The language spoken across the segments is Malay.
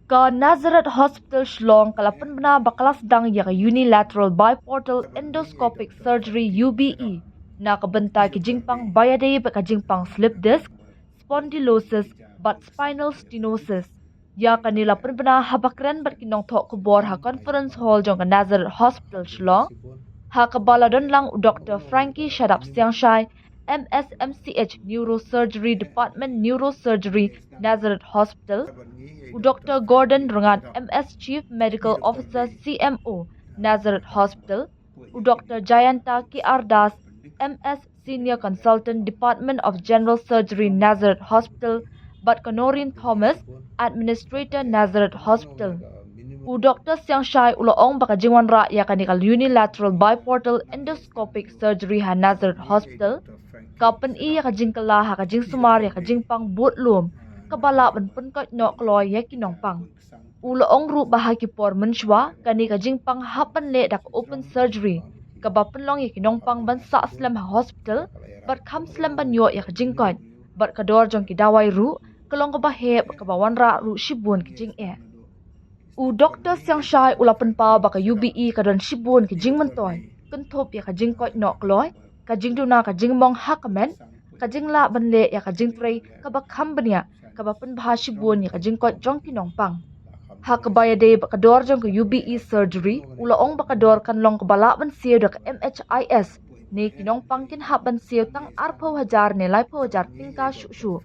Ka Nazareth Hospital Shillong kalapan bena bakala sedang ya unilateral biportal endoscopic surgery UBE na kabenta ki jingpang bayade baka jingpang slip disc, spondylosis, but spinal stenosis. Ya kanila bena habakren bat kinong thok kubor ha conference hall jong ka Nazareth Hospital Shillong. Ha kabaladon lang Dr. Frankie Shadap Siangshai, MSMCH Neurosurgery Department Neurosurgery Nazareth Hospital. Dr. Gordon Rungat, MS Chief Medical Officer CMO Nazareth Hospital. Dr. Jayanta Kiardas, MS Senior Consultant Department of General Surgery Nazareth Hospital. But Kanorin Thomas, Administrator Nazareth Hospital. Dr. Siangshai uloong baka jingwan ra ya kanikal unilateral biportal endoscopic surgery ha Nazareth Hospital. Kapan iya kajing kala ha kajing sumar ya kajing pang butlum kabala ban pun kot no kloy ya kinong pang. Uloong ru bahagi por menshwa kani kajing pang hapan le dak open surgery kabapan long ya kinong pang ban sa slam ha hospital bat kam slam ban yo ya kajing kot bat kador jong ki dawai ru kalong kabaheb kabawan ra ru shibun kajing Dr. Siangshai ulapan pa baka UBE kadon shibun ki jing mantoy kentop ya kajing kot no kloy kajing duna kajing mong hakamen kajing la banle ya kajing trei kabak hambanya kabapan bah shibun ya kajing kot jong kinong pang hakabaya de baka dor jong ka UBE surgery ulaong baka dor kanlong kabala ban siyo dak MHIS ni kinong pang kin haban siyo tang arpo hajar ne lai po hajar tingka shu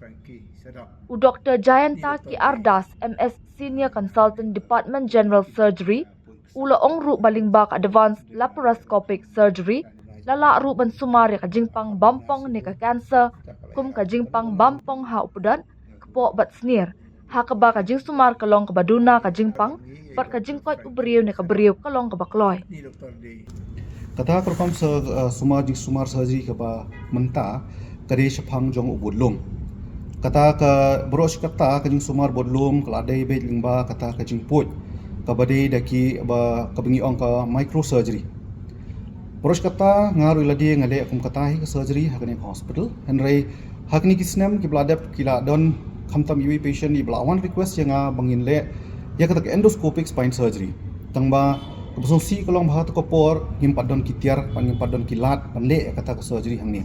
Dr. Jayanta Kiardas, MS Senior Consultant Department General Surgery, ulaong ru balingbak advanced laparoscopic surgery, lala ru ban sumari kajingpang bampong ni ka cancer, kum kajingpang bampong ha upudan, kepo bat sneer, ha kaba kajing sumar kalong kabaduna kajingpang, bat kajingkot ubriyo ni kabriyo kalong kabakloy. Kata kerpam sumar jing sumar surgery kaba menta kade shapang jong ubudlum. Kata ka boros kata kajing sumar bodlum keladai bed lingba kata kajing put kabade daki ba kabingi ong ka microsurgery. Boros kata ngaru iladi ngale akum kata hi ka surgery hakani hospital henry hakni kisnem ki bladap kila don khamtam ui patient i blawan request yang bangin le ya kata endoscopic spine surgery tangba kabusong si kolong bahat ko por ngimpat don kitiar ngimpat don kilat panle kata ka surgery hangni.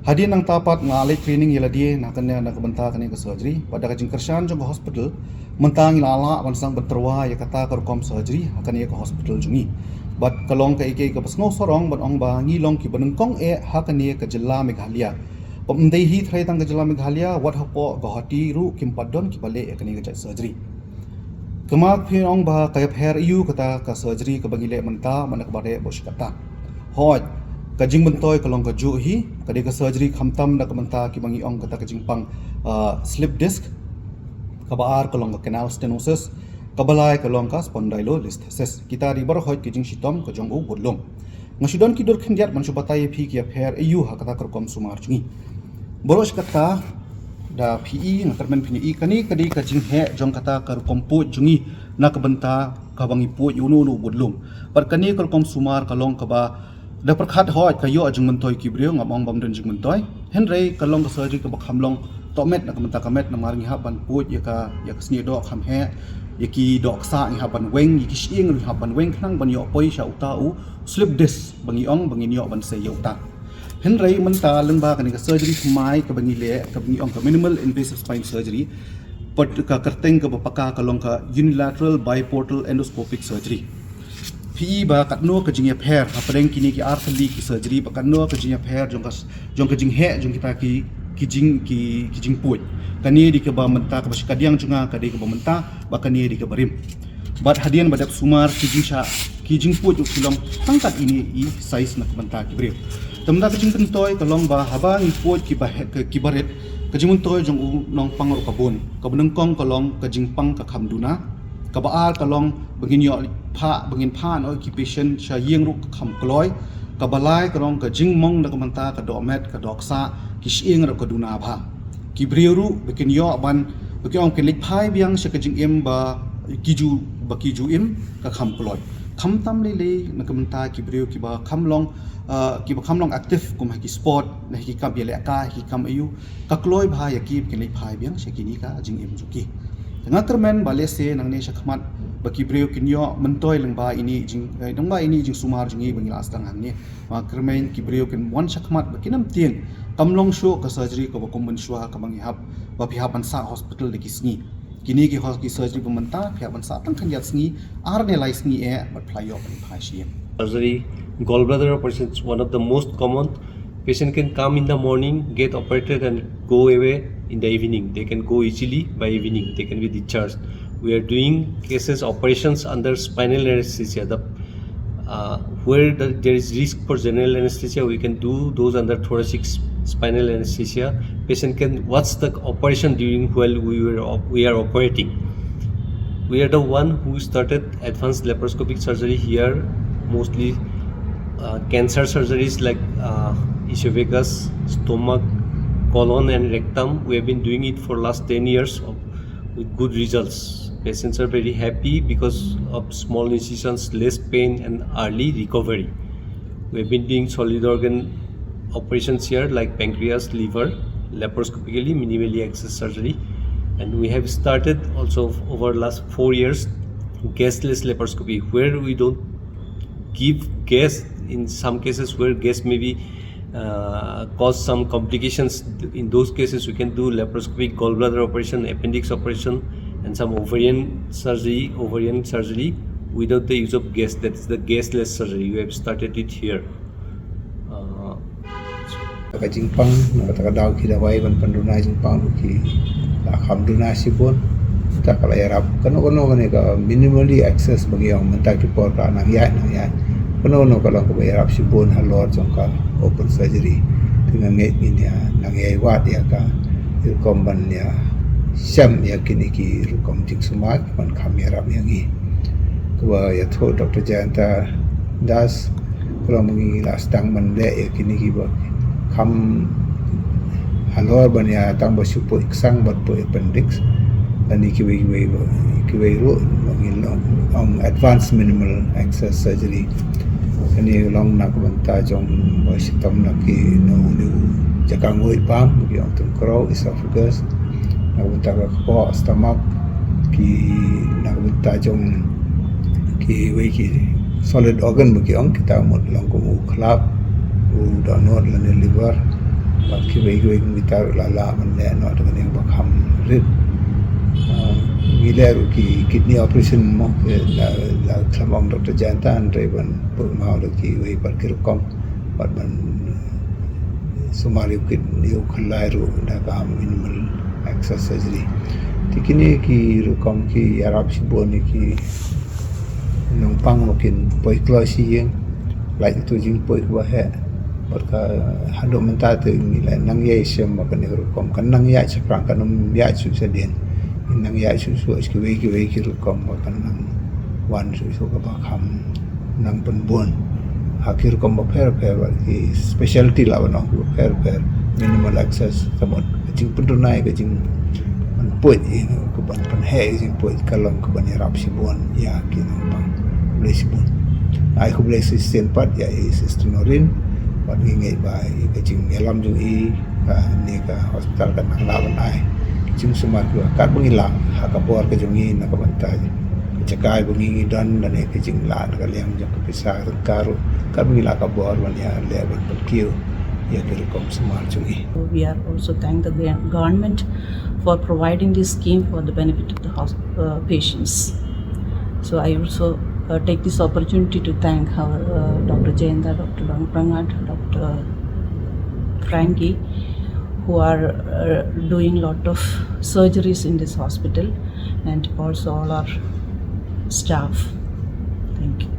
Hadian ang tapat ngalay training iladi na kanya nakabanta kanya ka surgery pada kajing kersan jong hospital mentang ilala bansang berterwa ya kata kerkom surgery hakanya ka hospital jungi bat kalong ka ike ka pasno sorong ban ong ba ngilong ki banengkong hakanya ka jilla Meghalaya pamdai hi thrai tang ka jilla Meghalaya wat hapo Guwahati ru kimpadon ki bale kanya ka surgery kemak phin ong ba kaya her yu kata ka surgery ka bangile menta manak bare bos kata hoj kajing bentoy kalong kaju hi kade ka surgery khamtam na kamanta ki bangi ong kata kajing pang slip disc kabaar kalong ka canal stenosis kabalai kalong ka spondylolisthesis kita ribar hoy kijing sitom ka jong u bodlom ngasudon ki dor khindiat man subatai phi ki affair eu ha kata kerkom sumar jungi boros kata da PE ngakarmen PE kani kadi kajing he jong kata kerkom pu jungi na kabanta ka bangi pu yunu nu bodlom par kani kerkom sumar kalong ka ba da perkhat hoj kayo ajung mentoy kibriyo ngamong bamden jung mentoy henry kalong ka surgery ka bakhamlong tomet na kamenta kamet na maring haban put ya ka sni do kham he yaki dok sa ngi haban weng yaki siing ngi haban weng khang ban yo poi sha utau slip disc bangi ong bangi yo ban se yo ta henry menta lengba kan ka surgery mai ka bangi le ka bangi ong ka minimal invasive spine surgery pot ka kerteng ka bapaka kalong ka unilateral biportal endoscopic surgery PE ba katno ka jingya pher hapreng kini ki arthali ki surgery ba katno ka jingya pher jong ka jing he jong kita ki jing put kani di ka ba menta ka basikadiang junga ka di ka ba menta ba kani di ka barim bat hadian badap sumar ki jing put uk silong tangkat ini I size na menta ki brim tamda ka jing pentoy kalong ba habang I put ki ba ki baret ka jing muntoy jong u nong pang ro kabon ka benengkong kalong ka jing pang ka khamduna kabaar kalong benginyo bengin pha no occupation sha yeng ru kham kloy kabalai kalong ka jingmong na kamanta ka domet ka doksa ki sieng ro ka duna bha ki briuru bekinyo ban bekyong ke lik phai biang sha ka jing em ba kiju im ka kham kloy kham tam le na kamanta ki briu ki ba khamlong active kum ha ki sport na ki kam yele ka ki kam ayu ka kloy bha ya ki lik phai biang sha ki ni ka jing em juki Tengah kermen balik se nang ne syakmat baki breu kinyo mentoy lengba ini jing lengba ini jing sumar jingi bangi las tang hang ni ma kermen ki breu kin wan syakmat baki nam tien kamlong sho ka surgery ko bakum menshwa ka bangi hap ba pihapan sa hospital de kisni kini ki hospital surgery pementa pihapan sa tang kan yat sngi ar ne lai sngi e bat playo ban phashi Surgery, gallbladder operation is one of the most common. Patient can come in the morning, get operated and go away in the evening. They can go easily by evening. They can be discharged. We are doing cases operations under spinal anesthesia. Where there is risk for general anesthesia, we can do those under thoracic spinal anesthesia. Patient can watch the operation during while we are operating. We are the one who started advanced laparoscopic surgery here, mostly cancer surgeries like esophagus, stomach, colon and rectum. We have been doing it for last 10 years with good results. Patients are very happy because of small incisions, less pain and early recovery. We have been doing solid organ operations here like pancreas, liver, laparoscopically, minimally access surgery. And we have started also over last 4 years gasless laparoscopy, where we don't give gas in some cases where gas may be cause some complications. In those cases we can do laparoscopic gallbladder operation, appendix operation and some ovarian surgery without the use of gas. That is the gasless surgery. We have started it here. Ka jingpang na ka daw kilaway ban panduna jingpang ki la khamduna sipon ta kala yarap kano ka minimally access bagi yang mentak ki por ka nang ya kano kala ko yarap sipon halor jongka open surgery dengan ngai ini nang ya wat ya ka komban ya syam ya kini ki rukom jing sumak man kham yarap yang ni ko ya tho Dr. Jayanta Das kalau mengi la stang man le ya kini ki ba kham halor ban ya tang ba supo iksang bat po appendix ani ki we ro on advanced minimal access surgery ani long nak banta jong ba sitam nak ki no jakang oi pam ki on tum crow esophagus na banta ka ko stomach ki nak banta jong ki we ki solid organ bagi on kita mod long ko klap donor la liver bat ki we kita la man le no dengan yang bakham rit giler ki kidney operation mo la klamong Dr. Jayanta Andrevan purmau ki we par ki kom bat man sumari kidney khalai ru da ka minimal access surgery tikini ki rukom ki yarap siboni ki nong pang mungkin poi klosi yang like tu jing poi kwa he berka hando menta tu nilai nang ye sem makan rukom kan nang ya seprang kan ya su sedien nang ya su ki we ki rukom makan nang wan su ka ba kham nang penbon akhir kom ba per ki specialty la no per minimal access samot jing pendunai ke jing man poi ko ban pan he jing poi kalong ko ban yarap sibon ya ki nang pang boleh sibon ai ko boleh sistem pat ya sistenorin wat ngai bai ke jing elam jung i ni ka hospital kan nang lawan ai jing semua ku kat bengilang ha ka bor ke jung i na ka bantai cekai bengi dan ke jing la ka liang jang ke pisah karu kat bengila ka bor wan ya le ban kiu ya ke kom semua jung i. We are also thank the government for providing this scheme for the benefit of the patients. So I also take this opportunity to thank our Dr. Jayanta, Dr. Prangat, Dr. Frankie, who are doing lot of surgeries in this hospital, and also all our staff. Thank you.